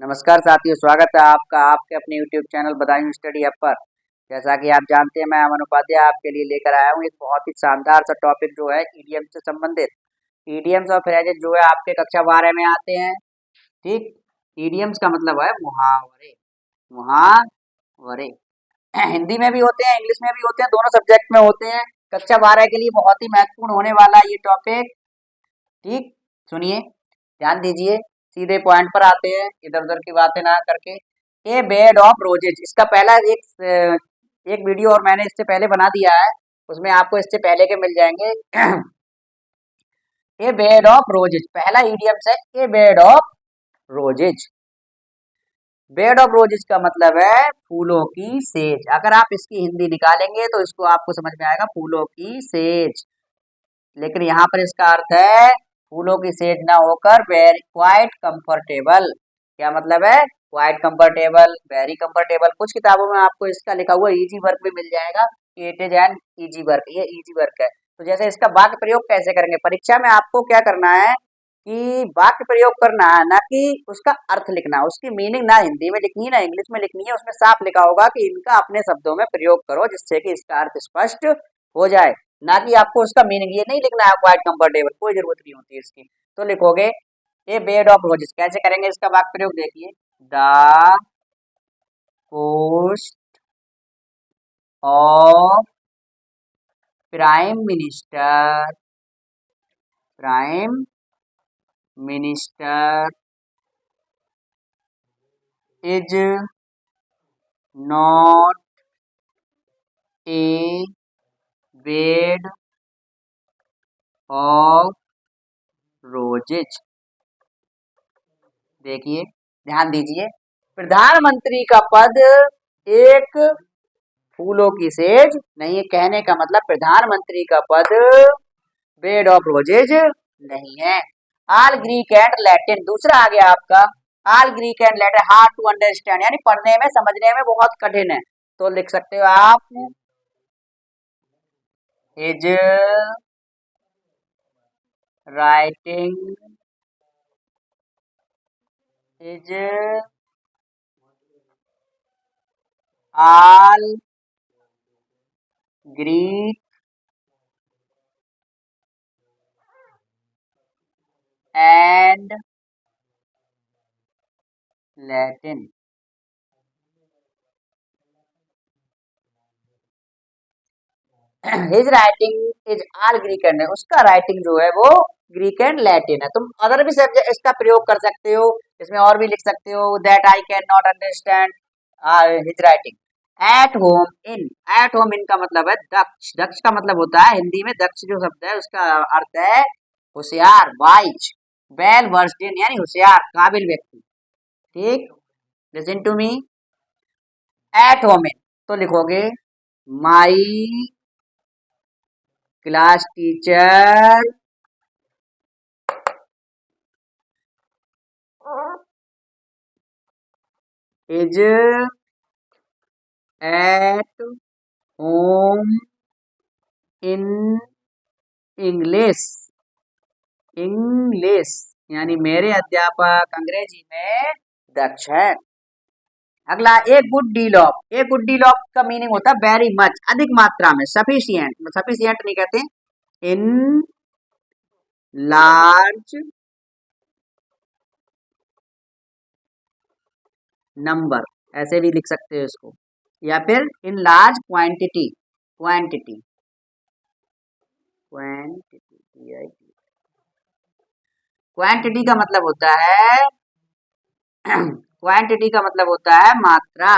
नमस्कार साथियों, स्वागत है आपका आपके अपने YouTube channel Badaun study app पर। जैसा कि आप जानते हैं, मैं अमन उपाध्याय आपके लिए लेकर आया हूँ एक बहुत ही शानदार सा टॉपिक जो है ईडीएम से संबंधित। ईडीएम्स और फ्रेजेस जो है आपके कक्षा 12 में आते हैं। ठीक, ईडीएम्स का मतलब है मुहावरे। मुहावरे हिंदी में भी होते हैं, इंग्लिश में भी होते हैं, दोनों सब्जेक्ट में होते हैं। कक्षा 12 के लिए बहुत ही महत्वपूर्ण होने वाला ये टॉपिक। ठीक, सुनिए, ध्यान दीजिए, सीधे पॉइंट पर आते हैं, इधर उधर की बातें ना करके। ए बेड ऑफ रोजेज, इसका पहला एक वीडियो और मैंने इससे पहले बना दिया है, उसमें आपको इससे पहले के मिल जाएंगे। ए बेड ऑफ रोजेज पहला ईडियम्स है, a bed of roses. Bed of roses का मतलब है फूलों की सेज। अगर आप इसकी हिंदी निकालेंगे तो इसको आपको समझ में आएगा फूलों की सेज, लेकिन यहाँ पर इसका अर्थ है फूलों की सेज ना होकर वेरी क्वाइट कंफर्टेबल। क्या मतलब है? Quite comfortable, very comfortable. कुछ किताबों में आपको इसका लिखा हुआ इजी वर्क भी मिल जाएगा, it is an easy work, ये इजी वर्क है। तो जैसे इसका वाक्य प्रयोग कैसे करेंगे, परीक्षा में आपको क्या करना है कि वाक्य प्रयोग करना है, ना कि उसका अर्थ लिखना। उसकी मीनिंग ना हिंदी में लिखनी है ना इंग्लिश में लिखनी है, उसमें साफ लिखा होगा कि इनका अपने शब्दों में प्रयोग करो जिससे कि इसका अर्थ स्पष्ट हो जाए, ना कि आपको उसका मीनिंग ये नहीं लिखना है क्वाइट कंफर्टेबल, कोई जरूरत नहीं होती इसकी। तो लिखोगे ए बेड ऑफ रोजेस। कैसे करेंगे इसका वाक्य प्रयोग, देखिए, the post of prime minister, prime minister is not a bed of roses. देखिए, ध्यान दीजिए, प्रधानमंत्री का पद एक फूलों की सेज नहीं है। कहने का मतलब प्रधानमंत्री का पद बेड ऑफ रोजेज नहीं है। ऑल ग्रीक एंड लैटिन, दूसरा आ गया आपका all Greek and Latin hard to understand, यानी पढ़ने में समझने में बहुत कठिन है। तो लिख सकते हो आप is writing is all Greek and Latin. His writing is all Greek and, उसका राइटिंग जो है वो ग्रीक एंड लैटिन है। तुम अदर भी सब्जेक्ट इसका प्रयोग कर सकते हो, इसमें और भी लिख सकते हो, that I can not understand his writing. Eight home in, eight home इन का मतलब है दक्ष। दक्ष का मतलब होता है हिंदी में, दक्ष जो शब्द है उसका अर्थ है होशियार, वाइज। वेल वर्स्ड इन यानी होशियार, काबिल व्यक्ति। ठीक, listen to me. At home in तो लिखोगे my class teacher is at home in English. English यानी मेरे अध्यापक अंग्रेजी में दक्ष है। अगला, a good deal of. A good deal of का मीनिंग होता है वेरी मच, अधिक मात्रा में। सफिशिएंट, सफिशिएंट नहीं कहते, इन लार्ज नंबर, ऐसे भी लिख सकते हो इसको, या फिर in large quantity. Quantity, quantity, quantity का मतलब होता है क्वांटिटी का मतलब होता है मात्रा।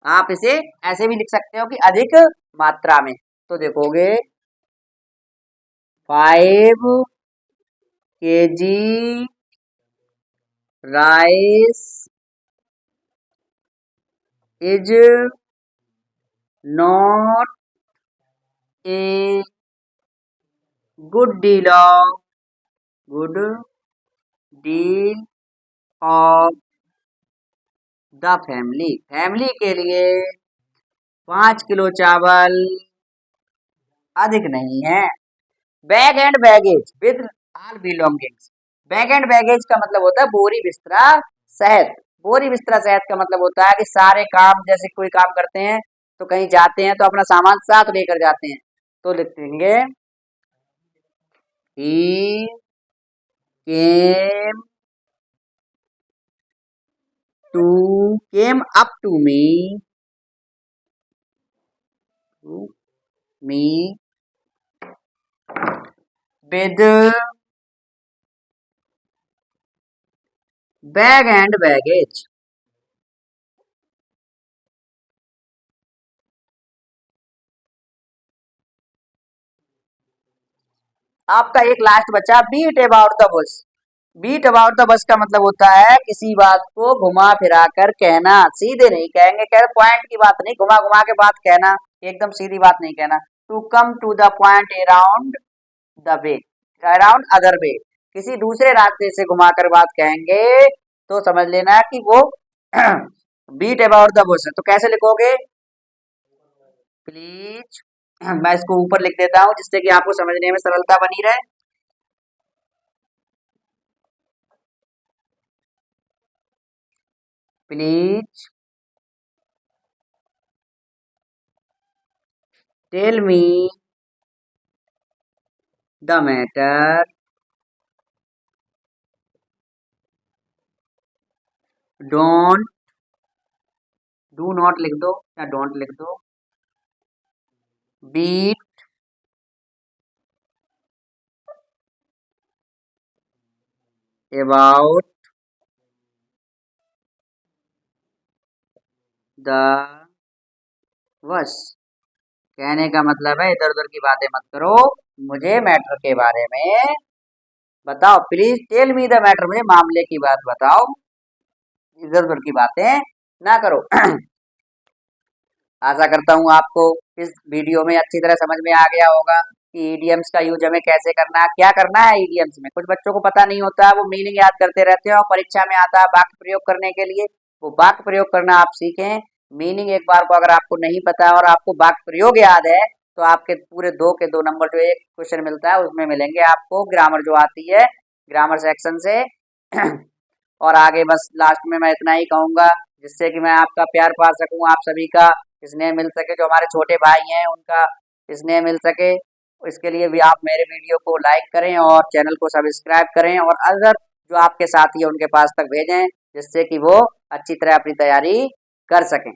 आप इसे ऐसे भी लिख सकते हो कि अधिक मात्रा में। तो देखोगे 5 kg rice is not a good deal of, good deal of the family. Family के लिए 5 किलो चावल अधिक नहीं है। Bag and baggage with all belongings. Bag and baggage का मतलब होता है बोरी, बिस्तरा, सहित। बोरी बिस्तरा सेहत का मतलब होता है कि सारे काम, जैसे कोई काम करते हैं तो कहीं जाते हैं तो अपना सामान साथ लेकर जाते हैं, तो लिख देंगे he came to came up to me with bag and baggage. आपका एक लास्ट बचा, beat about the bush. Beat about the bush का मतलब होता है किसी बात को घुमा फिरा कर कहना, सीधे नहीं कहेंगे, कह पॉइंट की बात नहीं, घुमा घुमा के बात कहना, एकदम सीधी बात नहीं कहना। To come to the point around the way, around other way, किसी दूसरे रास्ते से घुमाकर बात कहेंगे तो समझ लेना कि वो बीट अबाउट द बुश है। तो कैसे लिखोगे प्लीज, मैं इसको ऊपर लिख देता हूं जिससे कि आपको समझने में सरलता बनी रहे। Please tell me the matter, don't, do not लिख दो या डोंट लिख दो, बीट अबाउट द बस। कहने का मतलब है इधर उधर की बातें मत करो, मुझे मैटर के बारे में बताओ। Please tell me the matter, मुझे मामले की बात बताओ, इधर उधर की बातें ना करो। आशा करता हूँ आपको इस वीडियो में अच्छी तरह समझ में आ गया होगा कि ईडियम्स का यूज हमें कैसे करना है, क्या करना है ईडियम्स में। कुछ बच्चों को पता नहीं होता है, वो मीनिंग याद करते रहते हैं और परीक्षा में आता है वाक्य प्रयोग करने के लिए, वो वाक्य प्रयोग करना आप सीखें। मीनिंग एक बार को अगर आपको नहीं पता है और आपको वाक्य प्रयोग याद है तो आपके पूरे 2 के 2 नंबर जो एक क्वेश्चन मिलता है उसमें मिलेंगे आपको, ग्रामर जो आती है ग्रामर सेक्शन से। और आगे बस लास्ट में मैं इतना ही कहूंगा जिससे कि मैं आपका प्यार पा सकूं, आप सभी का स्नेह मिल सके, जो हमारे छोटे भाई हैं उनका स्नेह मिल सके। इसके लिए भी आप मेरे वीडियो को लाइक करें और चैनल को सब्सक्राइब करें और अगर जो आपके साथी है उनके पास तक भेजें जिससे कि वो अच्छी तरह अपनी तैयारी कर सकें।